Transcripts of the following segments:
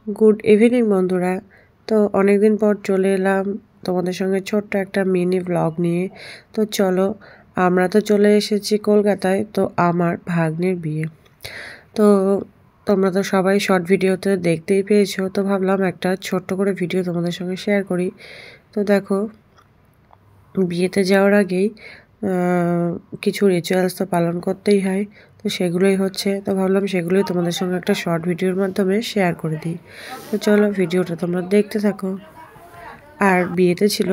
Good evening বন্ধুরা। তো অনেকদিন পর চলে এলাম তোমাদের সঙ্গে ছোট্ট একটা মিনি ব্লগ নিয়ে। তো চলো, আমরা তো চলে এসেছি কলকাতায়। তো আমার ভাগ্নের বিয়ে। তো তোমরা তো সবাই শর্ট ভিডিওতে দেখতেই পেয়েছো, তো ভাবলাম একটা ছোট্ট করে ভিডিও তোমাদের সঙ্গে শেয়ার করি। তো দেখো, বিয়েতে যাওয়ার আগেই কিছু রিচুয়ালস তো পালন করতেই হয়, তো সেগুলোই হচ্ছে। তো ভাবলাম সেগুলোই তোমাদের সঙ্গে একটা শর্ট ভিডিওর মাধ্যমে শেয়ার করে দিই। তো চলো, ভিডিওটা তোমরা দেখতে থাকো। আর বিয়েতে ছিল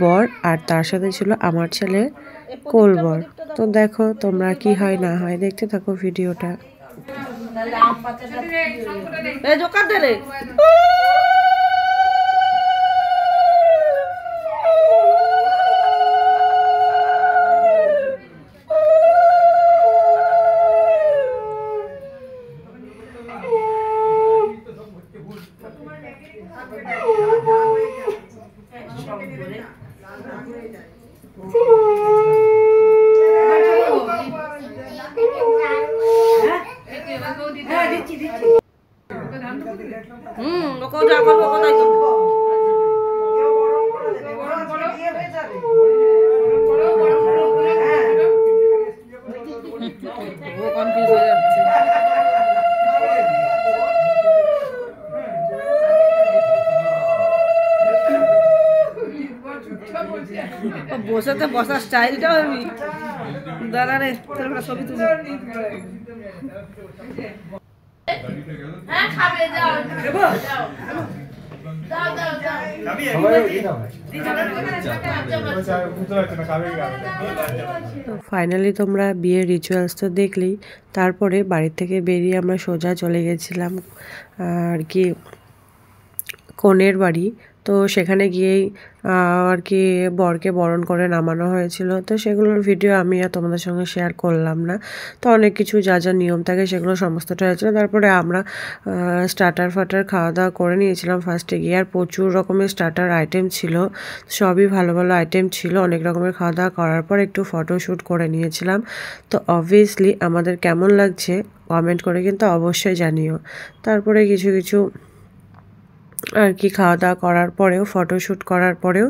বর, আর তার সাথে ছিল আমার ছেলে কোলবর। তো দেখো তোমরা কি হয় না হয়, দেখতে থাকো ভিডিওটা। বসে বসার স্টাইলটাও আমি দাঁড়া রে, তোর ছবি তুলি। ফাইনালি তোমরা বিয়ের রিচুয়ালস তো দেখলেই। তারপরে বাড়ি থেকে বেরিয়ে আমরা সোজা চলে গেছিলাম আর কি কনের বাড়ি। তো সেখানে গিয়েই আর কি বরকে বরণ করে নামানো হয়েছিল। তো সেগুলোর ভিডিও আমি আর তোমাদের সঙ্গে শেয়ার করলাম না। তো অনেক কিছু যা যা নিয়ম থাকে সেগুলো সমস্তটা হয়েছিল। তারপরে আমরা স্টার্টার খাওয়া দাওয়া করে নিয়েছিলাম ফার্স্টে গিয়ে। আর প্রচুর রকমের স্টার্টার আইটেম ছিল, সবই ভালো ভালো আইটেম ছিল। অনেক রকমের খাওয়া দাওয়া করার পর একটু ফটোশ্যুট করে নিয়েছিলাম। তো অবভিয়াসলি আমাদের কেমন লাগছে কমেন্ট করে কিন্তু অবশ্যই জানিও। তারপরে কিছু কিছু আর কি খাওয়া দাওয়া করার পরেও, ফটোশ্যুট করার পরেও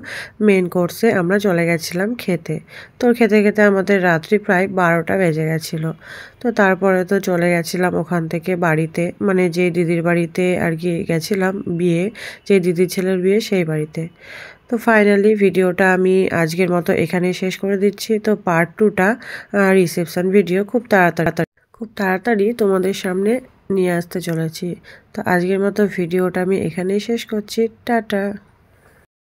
মেন কোর্সে আমরা চলে গেছিলাম খেতে। তো খেতে খেতে আমাদের রাত্রি প্রায় 12টা বেজে গেছিলো। তো তারপরে তো চলে গেছিলাম ওখান থেকে বাড়িতে, মানে যে দিদির বাড়িতে আর কি গেছিলাম বিয়ে, যে দিদির ছেলের বিয়ে সেই বাড়িতে। তো ফাইনালি ভিডিওটা আমি আজকের মতো এখানে শেষ করে দিচ্ছি। তো পার্ট 2টা রিসেপশন ভিডিও খুব তাড়াতাড়ি তোমাদের সামনে নিয়ে আসতে চলেছি। তো আজকের মতো ভিডিওটা আমি এখানেই শেষ করছি। টাটা।